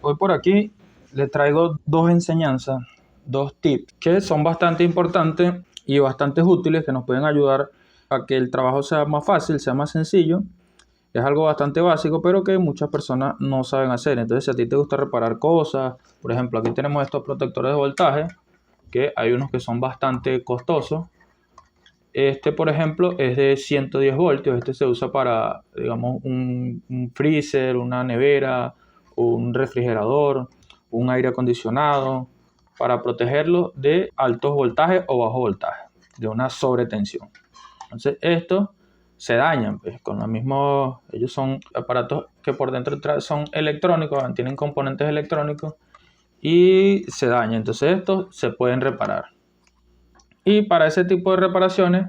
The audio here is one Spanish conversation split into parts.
Hoy por aquí les traigo dos enseñanzas, dos tips que son bastante importantes y bastante útiles, que nos pueden ayudar a que el trabajo sea más fácil, sea más sencillo. Es algo bastante básico, pero que muchas personas no saben hacer. Entonces, si a ti te gusta reparar cosas, por ejemplo, aquí tenemos estos protectores de voltaje, que hay unos que son bastante costosos. Este, por ejemplo, es de 110 voltios. Este se usa para, digamos, un freezer, una nevera, un refrigerador, un aire acondicionado, para protegerlo de altos voltajes o bajo voltaje, de una sobretensión. Entonces, estos se dañan, pues, con lo mismo. Ellos son aparatos que por dentro son electrónicos, tienen componentes electrónicos y se dañan. Entonces, estos se pueden reparar. Y para ese tipo de reparaciones,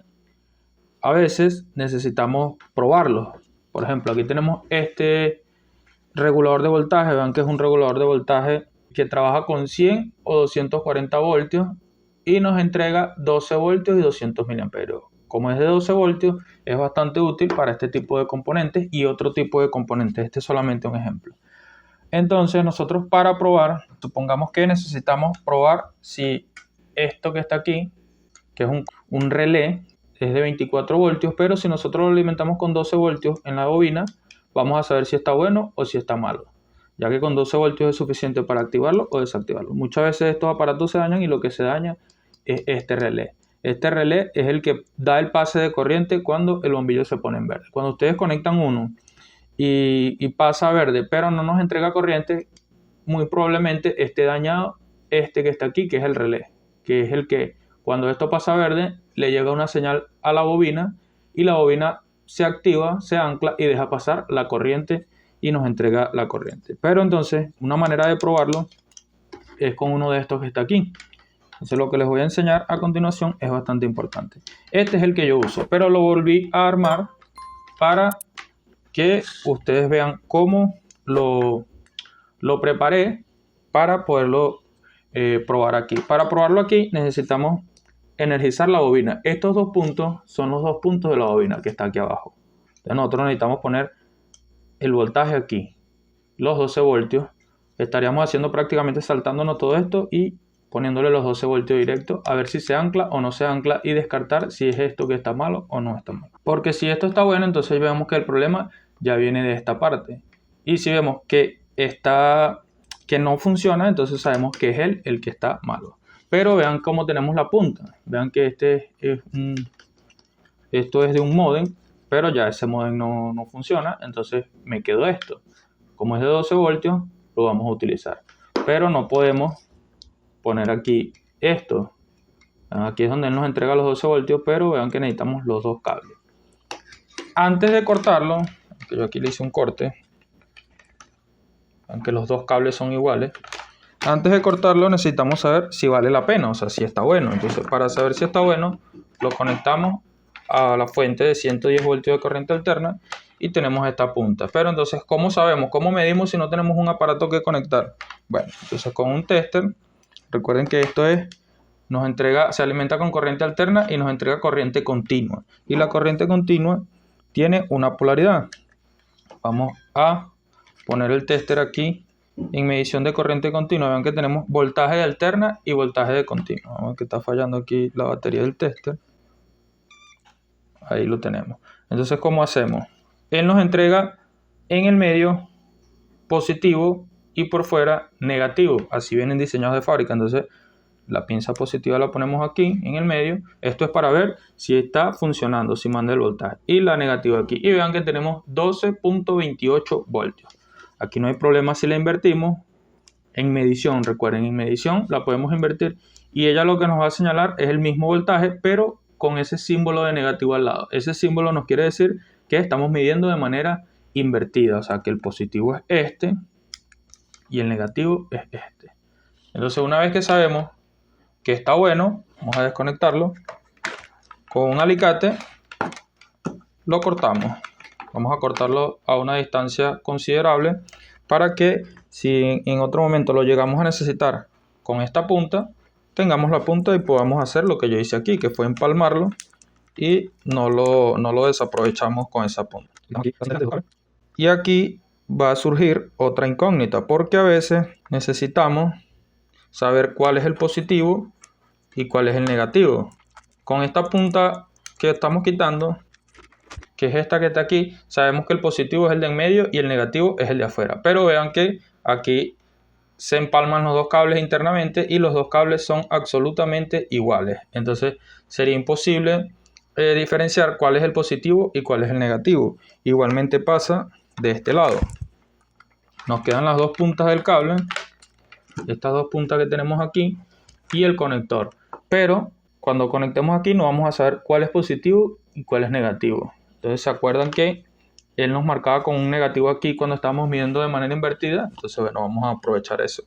a veces necesitamos probarlos. Por ejemplo, aquí tenemos este regulador de voltaje. Vean que es un regulador de voltaje que trabaja con 100 o 240 voltios y nos entrega 12 voltios y 200 miliamperios. Como es de 12 voltios, es bastante útil para este tipo de componentes y otro tipo de componentes. Este es solamente un ejemplo. Entonces, nosotros para probar, supongamos que necesitamos probar si esto que está aquí, que es un relé, es de 24 voltios, pero si nosotros lo alimentamos con 12 voltios en la bobina, vamos a saber si está bueno o si está malo, ya que con 12 voltios es suficiente para activarlo o desactivarlo. Muchas veces estos aparatos se dañan y lo que se daña es este relé. Este relé es el que da el pase de corriente cuando el bombillo se pone en verde. Cuando ustedes conectan uno y pasa a verde, pero no nos entrega corriente, muy probablemente esté dañado este que está aquí, que es el relé, que es el que cuando esto pasa a verde le llega una señal a la bobina y la bobina se activa, se ancla y deja pasar la corriente y nos entrega la corriente. Pero entonces una manera de probarlo es con uno de estos que está aquí. Entonces lo que les voy a enseñar a continuación es bastante importante. Este es el que yo uso, pero lo volví a armar para que ustedes vean cómo lo preparé para poderlo probar aquí. Para probarlo aquí necesitamos energizar la bobina. Estos dos puntos son los dos puntos de la bobina que está aquí abajo. Entonces nosotros necesitamos poner el voltaje aquí, los 12 voltios. Estaríamos haciendo prácticamente saltándonos todo esto y poniéndole los 12 voltios directos a ver si se ancla o no se ancla y descartar si es esto que está malo o no está malo. Porque si esto está bueno, entonces vemos que el problema ya viene de esta parte. Y si vemos que no funciona, entonces sabemos que es el que está malo. Pero vean cómo tenemos la punta. Vean que esto es de un módem, pero ya ese módem no funciona. Entonces me quedó esto. Como es de 12 voltios, lo vamos a utilizar. Pero no podemos poner aquí esto. Aquí es donde él nos entrega los 12 voltios, pero vean que necesitamos los dos cables. Antes de cortarlo, que yo aquí le hice un corte, aunque los dos cables son iguales. Antes de cortarlo necesitamos saber si vale la pena, o sea, si está bueno. Entonces, para saber si está bueno, lo conectamos a la fuente de 110 voltios de corriente alterna y tenemos esta punta. Pero entonces, ¿cómo sabemos? ¿Cómo medimos si no tenemos un aparato que conectar? Bueno, entonces con un tester, recuerden que esto se alimenta con corriente alterna y nos entrega corriente continua. Y la corriente continua tiene una polaridad. Vamos a poner el tester aquí en medición de corriente continua. Vean que tenemos voltaje de alterna y voltaje de continua. Vamos a ver que está fallando aquí la batería del tester. Ahí lo tenemos. Entonces, ¿cómo hacemos? Él nos entrega en el medio positivo y por fuera negativo. Así vienen diseñados de fábrica. Entonces, la pinza positiva la ponemos aquí en el medio. Esto es para ver si está funcionando, si manda el voltaje. Y la negativa aquí. Y vean que tenemos 12.28 voltios. Aquí no hay problema si la invertimos en medición. Recuerden, en medición la podemos invertir y ella lo que nos va a señalar es el mismo voltaje, pero con ese símbolo de negativo al lado. Ese símbolo nos quiere decir que estamos midiendo de manera invertida, o sea que el positivo es este y el negativo es este. Entonces, una vez que sabemos que está bueno, vamos a desconectarlo. Con un alicate lo cortamos. Vamos a cortarlo a una distancia considerable para que si en otro momento lo llegamos a necesitar con esta punta, tengamos la punta y podamos hacer lo que yo hice aquí, que fue empalmarlo y no lo desaprovechamos con esa punta. Y aquí va a surgir otra incógnita, porque a veces necesitamos saber cuál es el positivo y cuál es el negativo. Con esta punta que estamos quitando, que es esta que está aquí, sabemos que el positivo es el de en medio y el negativo es el de afuera. Pero vean que aquí se empalman los dos cables internamente y los dos cables son absolutamente iguales. Entonces sería imposible diferenciar cuál es el positivo y cuál es el negativo. Igualmente pasa de este lado. Nos quedan las dos puntas del cable, estas dos puntas que tenemos aquí, y el conector. Pero cuando conectemos aquí no vamos a saber cuál es positivo y cuál es negativo. Entonces se acuerdan que él nos marcaba con un negativo aquí cuando estábamos midiendo de manera invertida. Entonces bueno, vamos a aprovechar eso.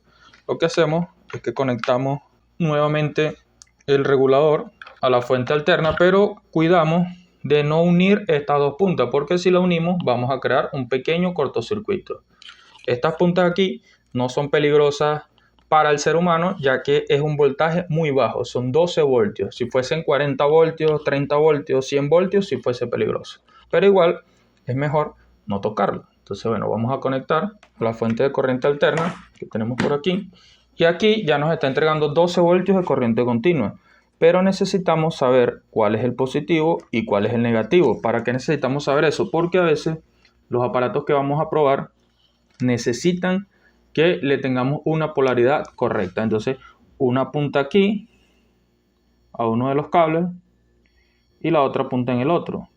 Lo que hacemos es que conectamos nuevamente el regulador a la fuente alterna, pero cuidamos de no unir estas dos puntas, porque si la unimos vamos a crear un pequeño cortocircuito. Estas puntas aquí no son peligrosas para el ser humano, ya que es un voltaje muy bajo, son 12 voltios. Si fuesen 40 voltios, 30 voltios, 100 voltios, sí fuese peligroso. Pero igual es mejor no tocarlo. Entonces, bueno, vamos a conectar la fuente de corriente alterna que tenemos por aquí. Y aquí ya nos está entregando 12 voltios de corriente continua. Pero necesitamos saber cuál es el positivo y cuál es el negativo. ¿Para qué necesitamos saber eso? Porque a veces los aparatos que vamos a probar necesitan que le tengamos una polaridad correcta. Entonces, una punta aquí a uno de los cables y la otra punta en el otro.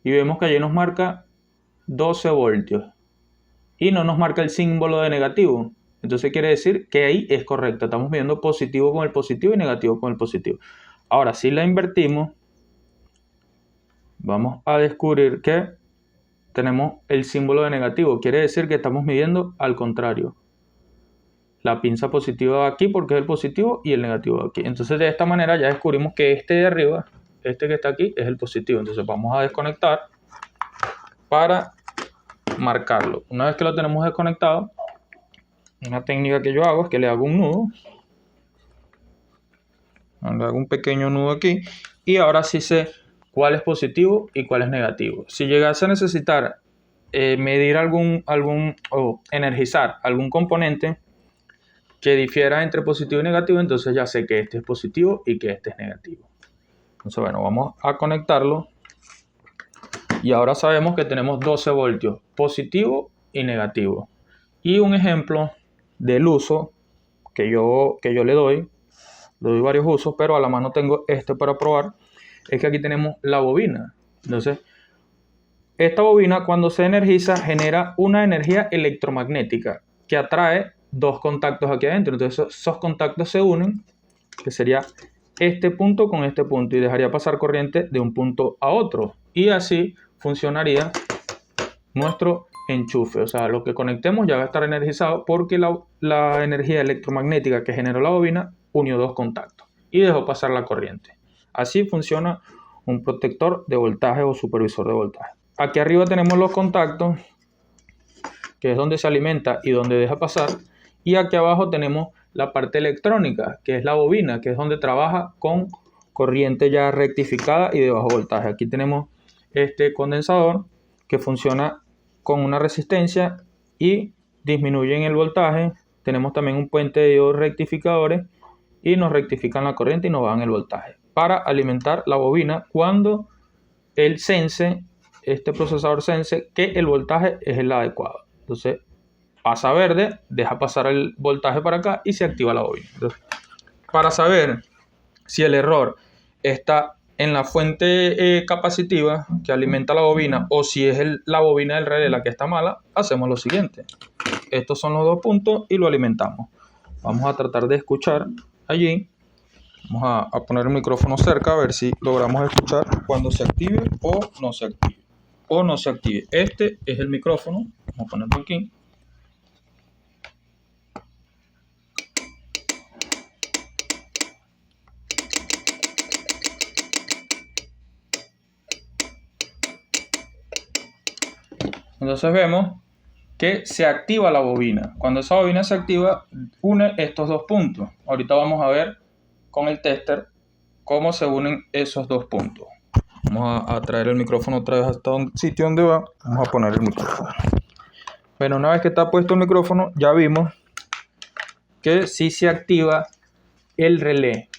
Y vemos que allí nos marca 12 voltios y no nos marca el símbolo de negativo. Entonces quiere decir que ahí es correcto. Estamos viendo positivo con el positivo y negativo con el positivo. Ahora, si la invertimos, vamos a descubrir que tenemos el símbolo de negativo. Quiere decir que estamos midiendo al contrario. La pinza positiva va aquí porque es el positivo y el negativo va aquí. Entonces de esta manera ya descubrimos que este de arriba, este que está aquí, es el positivo. Entonces vamos a desconectar para marcarlo. Una vez que lo tenemos desconectado, una técnica que yo hago es que le hago un nudo. Le hago un pequeño nudo aquí y ahora sí sé cuál es positivo y cuál es negativo. Si llegase a necesitar medir o energizar algún componente que difiera entre positivo y negativo, entonces ya sé que este es positivo y que este es negativo. Entonces bueno, vamos a conectarlo y ahora sabemos que tenemos 12 voltios, positivo y negativo. Y un ejemplo del uso que yo le doy varios usos, pero a la mano tengo este para probar, es que aquí tenemos la bobina. Entonces, esta bobina cuando se energiza genera una energía electromagnética que atrae dos contactos aquí adentro. Entonces esos contactos se unen, que sería este punto con este punto, y dejaría pasar corriente de un punto a otro. Y así funcionaría nuestro enchufe. O sea, lo que conectemos ya va a estar energizado porque la energía electromagnética que generó la bobina unió dos contactos y dejó pasar la corriente. Así funciona un protector de voltaje o supervisor de voltaje. Aquí arriba tenemos los contactos, que es donde se alimenta y donde deja pasar. Y aquí abajo tenemos la parte electrónica, que es la bobina, que es donde trabaja con corriente ya rectificada y de bajo voltaje. Aquí tenemos este condensador que funciona con una resistencia y disminuyen el voltaje. Tenemos también un puente de diodos rectificadores y nos rectifican la corriente y nos bajan el voltaje para alimentar la bobina cuando el sense, este procesador sense que el voltaje es el adecuado. Entonces pasa verde, deja pasar el voltaje para acá y se activa la bobina. Entonces, para saber si el error está en la fuente capacitiva que alimenta la bobina o si es la bobina del relé la que está mala, hacemos lo siguiente. Estos son los dos puntos y lo alimentamos. Vamos a tratar de escuchar allí. Vamos a poner el micrófono cerca a ver si logramos escuchar cuando se active o no se active. O no se active. Este es el micrófono. Vamos a ponerlo aquí. Entonces vemos que se activa la bobina. Cuando esa bobina se activa, une estos dos puntos. Ahorita vamos a ver con el tester cómo se unen esos dos puntos. Vamos a traer el micrófono otra vez hasta un sitio donde va. Vamos a poner el micrófono. Bueno, una vez que está puesto el micrófono, ya vimos que sí se activa el relé.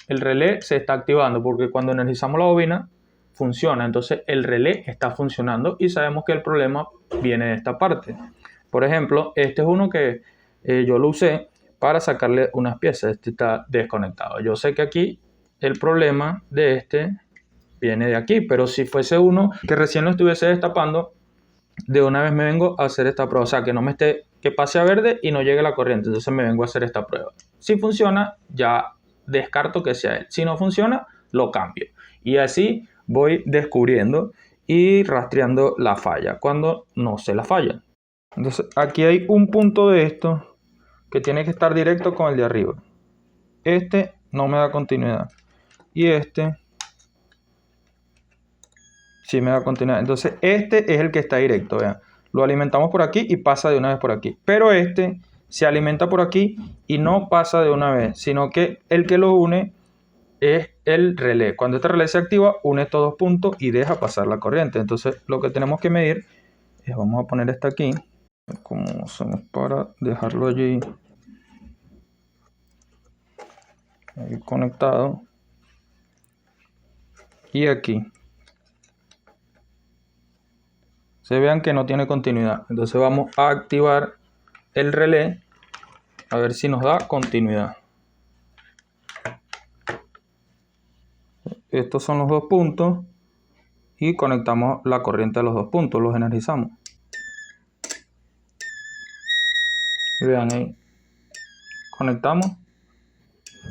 El relé se está activando porque cuando energizamos la bobina funciona. Entonces el relé está funcionando y sabemos que el problema viene de esta parte. Por ejemplo, este es uno que yo lo usé para sacarle unas piezas. Este está desconectado. Yo sé que aquí el problema de este viene de aquí, pero si fuese uno que recién lo estuviese destapando, de una vez me vengo a hacer esta prueba. O sea, que no me esté, que pase a verde y no llegue la corriente. Entonces me vengo a hacer esta prueba. Si funciona, ya descarto que sea él. Si no funciona, lo cambio. Y así voy descubriendo y rastreando la falla cuando no se la falla. Entonces aquí hay un punto de esto que tiene que estar directo con el de arriba. Este no me da continuidad. Y este sí me da continuidad. Entonces este es el que está directo. Vean. Lo alimentamos por aquí y pasa de una vez por aquí. Pero este se alimenta por aquí y no pasa de una vez, sino que el que lo une es el relé. Cuando este relé se activa, une estos dos puntos y deja pasar la corriente. Entonces lo que tenemos que medir es, vamos a poner este aquí, como hacemos para dejarlo allí ahí conectado, y aquí se vean que no tiene continuidad. Entonces vamos a activar el relé a ver si nos da continuidad. Estos son los dos puntos y conectamos la corriente a los dos puntos, los energizamos. Y vean ahí, conectamos,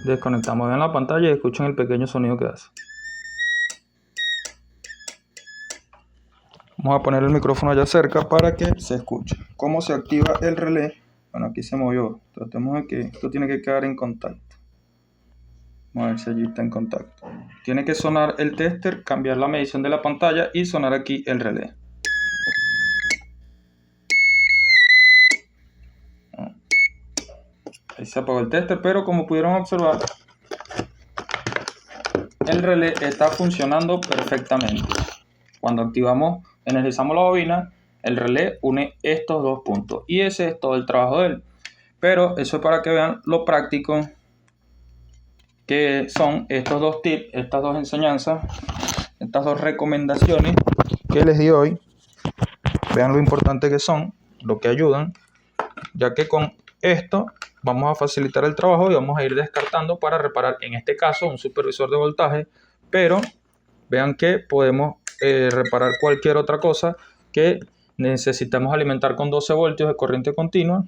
desconectamos, vean la pantalla y escuchen el pequeño sonido que hace. Vamos a poner el micrófono allá cerca para que se escuche. ¿Cómo se activa el relé? Bueno, aquí se movió. Tratemos de que esto tiene que quedar en contacto. Vamos a ver si allí está en contacto. Tiene que sonar el tester, cambiar la medición de la pantalla y sonar aquí el relé. Ahí se apagó el tester, pero como pudieron observar, el relé está funcionando perfectamente. Cuando activamos, energizamos la bobina, el relé une estos dos puntos y ese es todo el trabajo de él. Pero eso es para que vean lo práctico que son estos dos tips, estas dos enseñanzas, estas dos recomendaciones que les di hoy. Vean lo importante que son, lo que ayudan, ya que con esto vamos a facilitar el trabajo y vamos a ir descartando para reparar, en este caso, un supervisor de voltaje, pero vean que podemos reparar cualquier otra cosa que necesitamos alimentar con 12 voltios de corriente continua.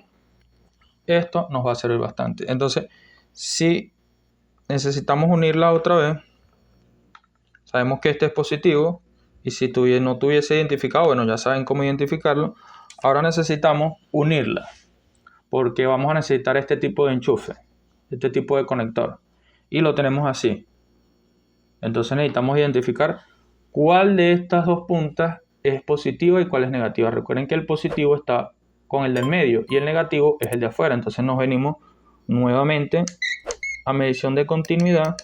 Esto nos va a servir bastante. Entonces, si necesitamos unirla otra vez, sabemos que este es positivo y si no tuviese identificado, bueno, ya saben cómo identificarlo. Ahora necesitamos unirla porque vamos a necesitar este tipo de enchufe, este tipo de conector, y lo tenemos así. Entonces necesitamos identificar cuál de estas dos puntas es positiva y cuál es negativa. Recuerden que el positivo está con el del medio y el negativo es el de afuera. Entonces nos venimos nuevamente a medición de continuidad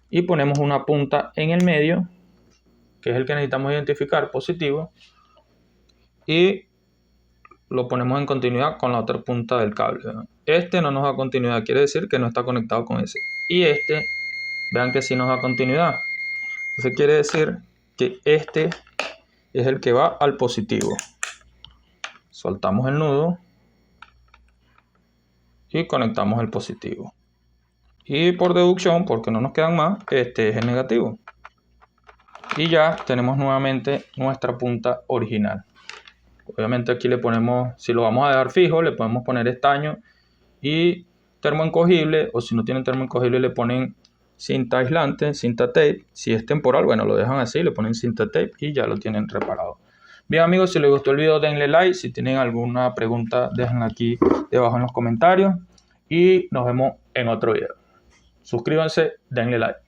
y ponemos una punta en el medio, que es el que necesitamos identificar, positivo, y lo ponemos en continuidad con la otra punta del cable. Este no nos da continuidad, quiere decir que no está conectado con ese. Y este, vean que sí nos da continuidad. Entonces quiere decir que este es el que va al positivo. Soltamos el nudo y conectamos el positivo. Y por deducción, porque no nos quedan más, este es el negativo. Y ya tenemos nuevamente nuestra punta original. Obviamente aquí le ponemos, si lo vamos a dejar fijo, le podemos poner estaño y termoencogible, o si no tienen termoencogible le ponen cinta aislante, cinta tape. Si es temporal, bueno, lo dejan así, le ponen cinta tape y ya lo tienen reparado. Bien amigos, si les gustó el video denle like, si tienen alguna pregunta déjenla aquí debajo en los comentarios y nos vemos en otro video. Suscríbanse, denle like.